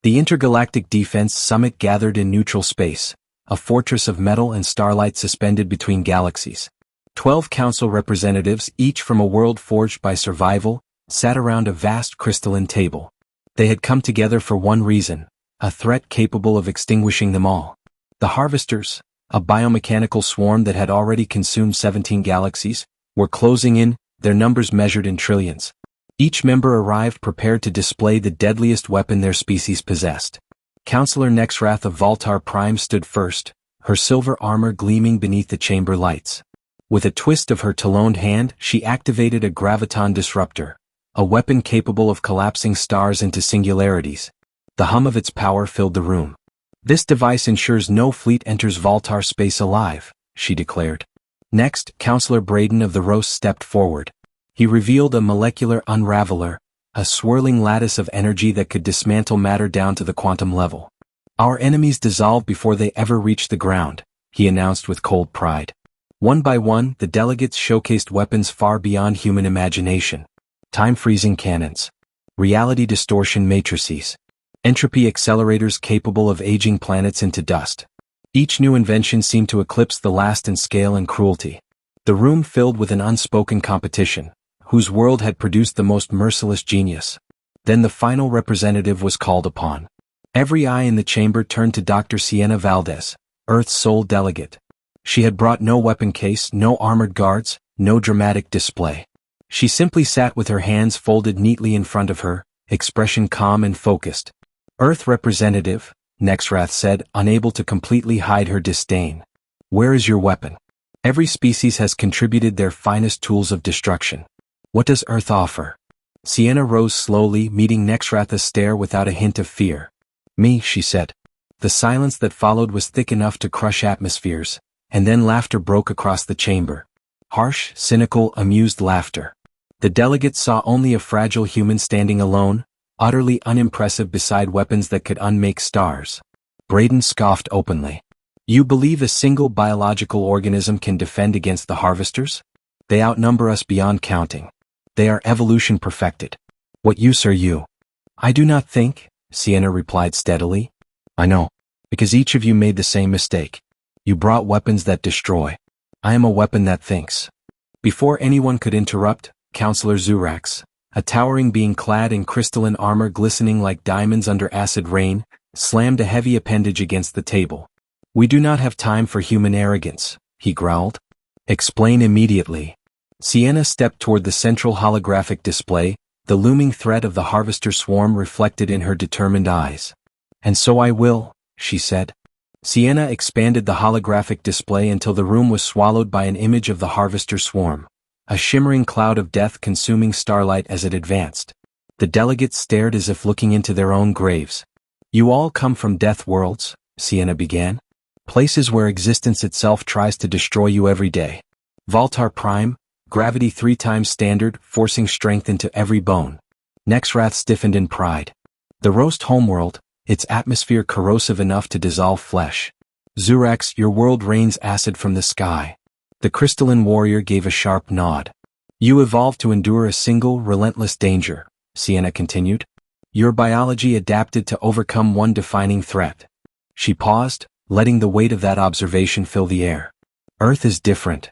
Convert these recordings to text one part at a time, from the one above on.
The Intergalactic Defense Summit gathered in neutral space, a fortress of metal and starlight suspended between galaxies. 12 council representatives, each from a world forged by survival, sat around a vast crystalline table. They had come together for one reason, a threat capable of extinguishing them all. The Harvesters, a biomechanical swarm that had already consumed 17 galaxies, were closing in, their numbers measured in trillions. Each member arrived prepared to display the deadliest weapon their species possessed. Counselor Nexrath of Valtar Prime stood first, her silver armor gleaming beneath the chamber lights. With a twist of her taloned hand, she activated a graviton disruptor, a weapon capable of collapsing stars into singularities. The hum of its power filled the room. "This device ensures no fleet enters Valtar space alive," she declared. Next, Counselor Braden of the Rose stepped forward. He revealed a molecular unraveler, a swirling lattice of energy that could dismantle matter down to the quantum level. "Our enemies dissolve before they ever reach the ground," he announced with cold pride. One by one, the delegates showcased weapons far beyond human imagination. Time-freezing cannons, reality distortion matrices, entropy accelerators capable of aging planets into dust. Each new invention seemed to eclipse the last in scale and cruelty. The room filled with an unspoken competition, whose world had produced the most merciless genius. Then the final representative was called upon. Every eye in the chamber turned to Dr. Sienna Valdez, Earth's sole delegate. She had brought no weapon case, no armored guards, no dramatic display. She simply sat with her hands folded neatly in front of her, expression calm and focused. "Earth representative," Nexrath said, unable to completely hide her disdain. "Where is your weapon? Every species has contributed their finest tools of destruction. What does Earth offer?" Sienna rose slowly, meeting Nexrath's stare without a hint of fear. "Me," she said. The silence that followed was thick enough to crush atmospheres, and then laughter broke across the chamber. Harsh, cynical, amused laughter. The delegates saw only a fragile human standing alone, utterly unimpressive beside weapons that could unmake stars. Braden scoffed openly. "You believe a single biological organism can defend against the Harvesters? They outnumber us beyond counting. They are evolution perfected. What use are you?" "I do not think," Sienna replied steadily. "I know, because each of you made the same mistake. You brought weapons that destroy. I am a weapon that thinks." Before anyone could interrupt, Counselor Zurax, a towering being clad in crystalline armor glistening like diamonds under acid rain, slammed a heavy appendage against the table. "We do not have time for human arrogance," he growled. "Explain immediately." Sienna stepped toward the central holographic display, the looming threat of the Harvester swarm reflected in her determined eyes. "And so I will," she said. Sienna expanded the holographic display until the room was swallowed by an image of the Harvester swarm, a shimmering cloud of death-consuming starlight as it advanced. The delegates stared as if looking into their own graves. "You all come from Deathworlds," Sienna began. "Places where existence itself tries to destroy you every day. Valtar Prime, gravity 3 times standard, forcing strength into every bone." Nexrath stiffened in pride. "The Roast homeworld, its atmosphere corrosive enough to dissolve flesh. Zurax, your world rains acid from the sky." The crystalline warrior gave a sharp nod. "You evolved to endure a single, relentless danger," Sienna continued. "Your biology adapted to overcome one defining threat." She paused, letting the weight of that observation fill the air. "Earth is different."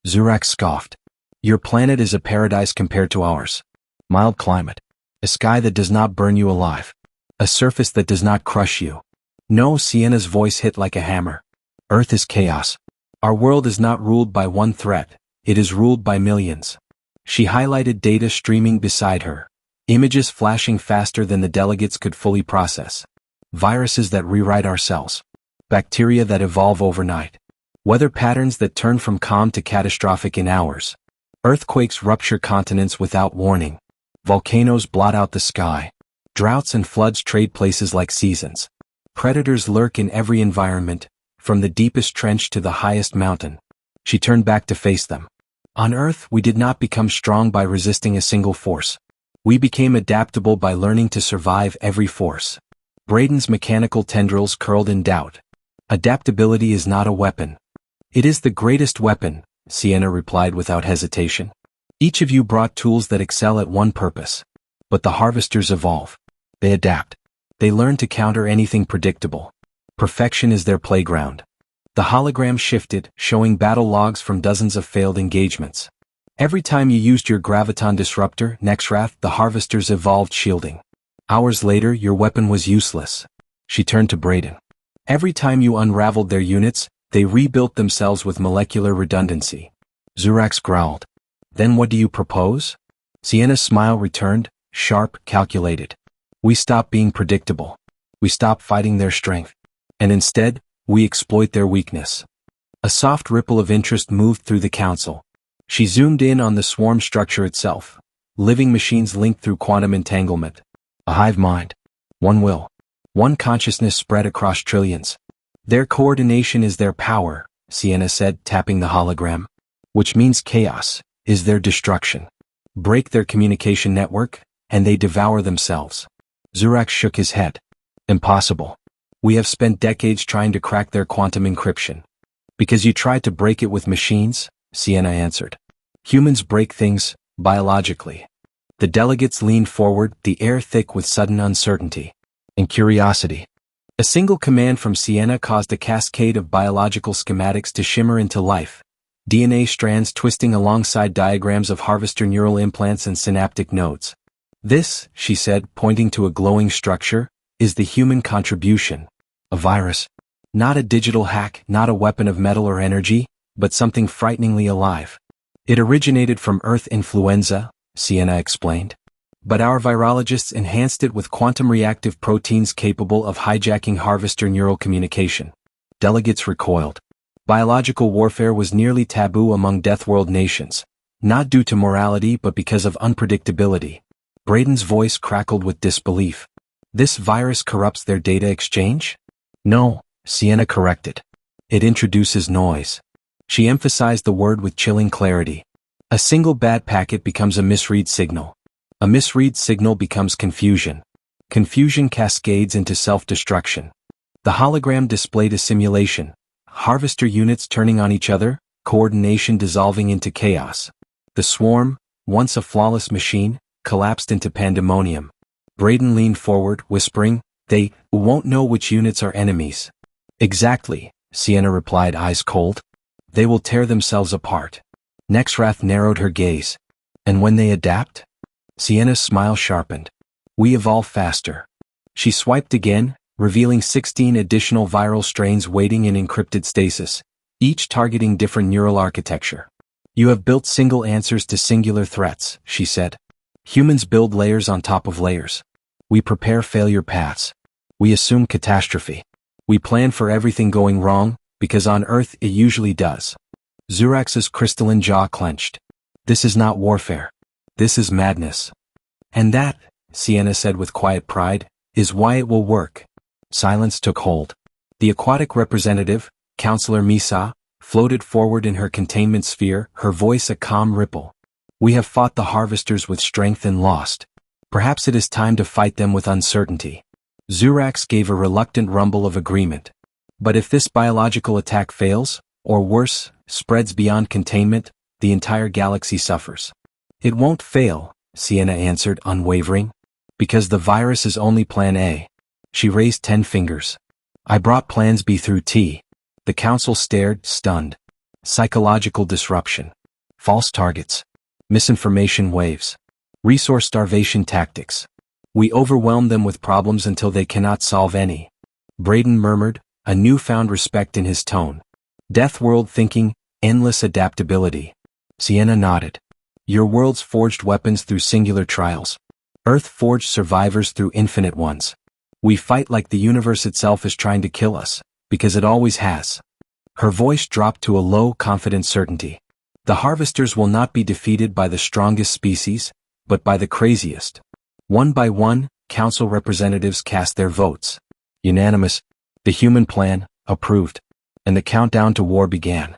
Zurax scoffed. "Your planet is a paradise compared to ours. Mild climate. A sky that does not burn you alive. A surface that does not crush you." "No," Sienna's voice hit like a hammer. "Earth is chaos. Our world is not ruled by one threat, it is ruled by millions." She highlighted data streaming beside her, images flashing faster than the delegates could fully process. Viruses that rewrite our cells. Bacteria that evolve overnight. Weather patterns that turn from calm to catastrophic in hours. Earthquakes rupture continents without warning. Volcanoes blot out the sky. Droughts and floods trade places like seasons. Predators lurk in every environment, from the deepest trench to the highest mountain. She turned back to face them. "On Earth, we did not become strong by resisting a single force. We became adaptable by learning to survive every force." Braden's mechanical tendrils curled in doubt. "Adaptability is not a weapon." "It is the greatest weapon," Sienna replied without hesitation. "Each of you brought tools that excel at one purpose. But the Harvesters evolve. They adapt. They learn to counter anything predictable. Perfection is their playground. The hologram shifted, showing battle logs from dozens of failed engagements. Every time you used your graviton disruptor, Nexrath, the harvesters evolved shielding. Hours later, your weapon was useless. She turned to Braden. Every time you unraveled their units, they rebuilt themselves with molecular redundancy. Zurax growled. Then what do you propose? Sienna's smile returned, sharp, calculated. We stop being predictable. We stop fighting their strength. And instead, we exploit their weakness. A soft ripple of interest moved through the council. She zoomed in on the swarm structure itself. Living machines linked through quantum entanglement. A hive mind. One will. One consciousness spread across trillions. Their coordination is their power, Sienna said, tapping the hologram. Which means chaos is their destruction. Break their communication network, and they devour themselves. Zurax shook his head. Impossible. We have spent decades trying to crack their quantum encryption. Because you tried to break it with machines? Sienna answered. Humans break things, biologically. The delegates leaned forward, the air thick with sudden uncertainty and curiosity. A single command from Sienna caused a cascade of biological schematics to shimmer into life. DNA strands twisting alongside diagrams of harvester neural implants and synaptic nodes. This, she said, pointing to a glowing structure, is the human contribution. A virus. Not a digital hack, not a weapon of metal or energy, but something frighteningly alive. It originated from Earth influenza, Sienna explained. But our virologists enhanced it with quantum-reactive proteins capable of hijacking harvester neural communication. Delegates recoiled. Biological warfare was nearly taboo among Deathworld nations, not due to morality but because of unpredictability. Braden's voice crackled with disbelief. This virus corrupts their data exchange? No, Sienna corrected. It introduces noise. She emphasized the word with chilling clarity. A single bad packet becomes a misread signal. A misread signal becomes confusion. Confusion cascades into self-destruction. The hologram displayed a simulation. Harvester units turning on each other, coordination dissolving into chaos. The swarm, once a flawless machine, collapsed into pandemonium. Braden leaned forward, whispering, They won't know which units are enemies. Exactly, Sienna replied, eyes cold. They will tear themselves apart. Nexrath narrowed her gaze. And when they adapt? Sienna's smile sharpened. We evolve faster. She swiped again, revealing 16 additional viral strains waiting in encrypted stasis, each targeting different neural architecture. You have built single answers to singular threats, she said. Humans build layers on top of layers. We prepare failure paths. We assume catastrophe. We plan for everything going wrong, because on Earth it usually does. Zurax's crystalline jaw clenched. This is not warfare. This is madness. And that, Sienna said with quiet pride, is why it will work. Silence took hold. The aquatic representative, Counselor Misa, floated forward in her containment sphere, her voice a calm ripple. We have fought the harvesters with strength and lost. Perhaps it is time to fight them with uncertainty. Zurax gave a reluctant rumble of agreement. But if this biological attack fails, or worse, spreads beyond containment, the entire galaxy suffers. It won't fail, Sienna answered, unwavering. Because the virus is only plan A. She raised 10 fingers. I brought plans B through T. The council stared, stunned. Psychological disruption. False targets. Misinformation waves. Resource starvation tactics. We overwhelm them with problems until they cannot solve any. Braden murmured, a newfound respect in his tone. Deathworld thinking, endless adaptability. Sienna nodded. Your worlds forged weapons through singular trials. Earth forged survivors through infinite ones. We fight like the universe itself is trying to kill us, because it always has. Her voice dropped to a low, confident certainty. The harvesters will not be defeated by the strongest species, but by the craziest. One by one, council representatives cast their votes. Unanimous. The human plan, approved. And the countdown to war began.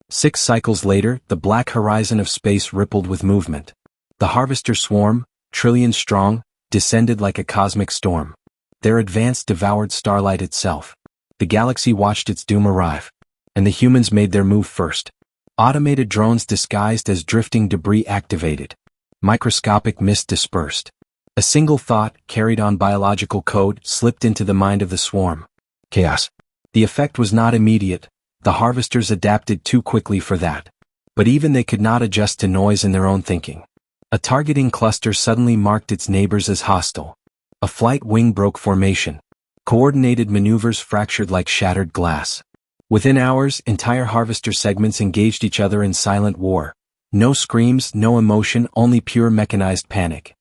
6 cycles later, the black horizon of space rippled with movement. The harvester swarm, trillions strong, descended like a cosmic storm. Their advance devoured starlight itself. The galaxy watched its doom arrive. And the humans made their move first. Automated drones disguised as drifting debris activated. Microscopic mist dispersed. A single thought, carried on biological code, slipped into the mind of the swarm. Chaos. The effect was not immediate. The harvesters adapted too quickly for that. But even they could not adjust to noise in their own thinking. A targeting cluster suddenly marked its neighbors as hostile. A flight wing broke formation. Coordinated maneuvers fractured like shattered glass. Within hours, entire harvester segments engaged each other in silent war. No screams, no emotion, only pure mechanized panic.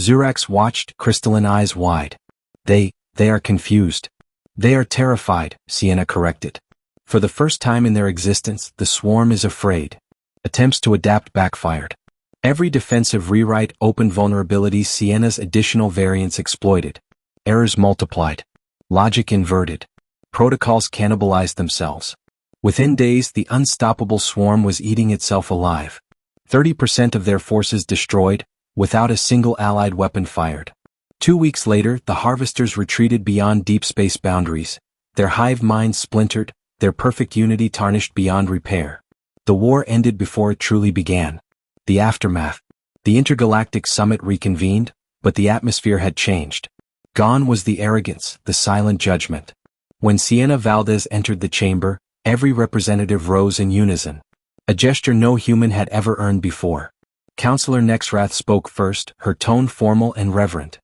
Zurax watched, crystalline eyes wide. They are confused. They are terrified, Sienna corrected. For the first time in their existence, the swarm is afraid. Attempts to adapt backfired. Every defensive rewrite opened vulnerabilities Sienna's additional variants exploited. Errors multiplied. Logic inverted. Protocols cannibalized themselves. Within days, the unstoppable swarm was eating itself alive. 30% of their forces destroyed, without a single allied weapon fired. 2 weeks later, the harvesters retreated beyond deep space boundaries. Their hive minds splintered, their perfect unity tarnished beyond repair. The war ended before it truly began. The aftermath. The Intergalactic Summit reconvened, but the atmosphere had changed. Gone was the arrogance, the silent judgment. When Sienna Valdez entered the chamber, every representative rose in unison. A gesture no human had ever earned before. Counselor Nexrath spoke first, her tone formal and reverent.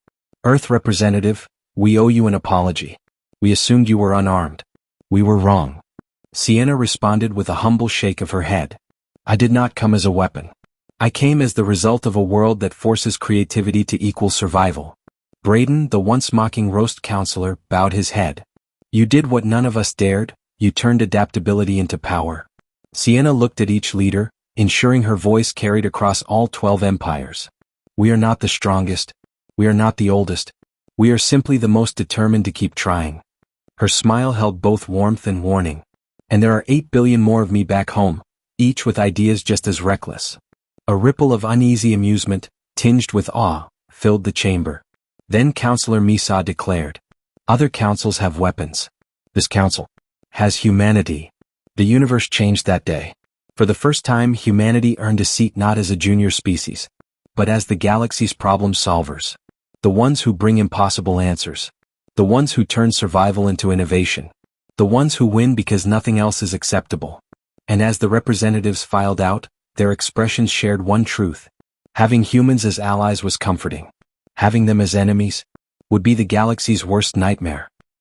Earth representative, we owe you an apology. We assumed you were unarmed. We were wrong. Sienna responded with a humble shake of her head. I did not come as a weapon. I came as the result of a world that forces creativity to equal survival. Braden, the once mocking roast counselor, bowed his head. You did what none of us dared, you turned adaptability into power. Sienna looked at each leader, ensuring her voice carried across all 12 empires. We are not the strongest. We are not the oldest. We are simply the most determined to keep trying. Her smile held both warmth and warning. And there are 8 billion more of me back home, each with ideas just as reckless. A ripple of uneasy amusement, tinged with awe, filled the chamber. Then Counselor Misa declared, other councils have weapons. This council has humanity. The universe changed that day. For the first time, humanity earned a seat not as a junior species, but as the galaxy's problem solvers. The ones who bring impossible answers. The ones who turn survival into innovation. The ones who win because nothing else is acceptable. And as the representatives filed out, their expressions shared one truth. Having humans as allies was comforting. Having them as enemies would be the galaxy's worst nightmare.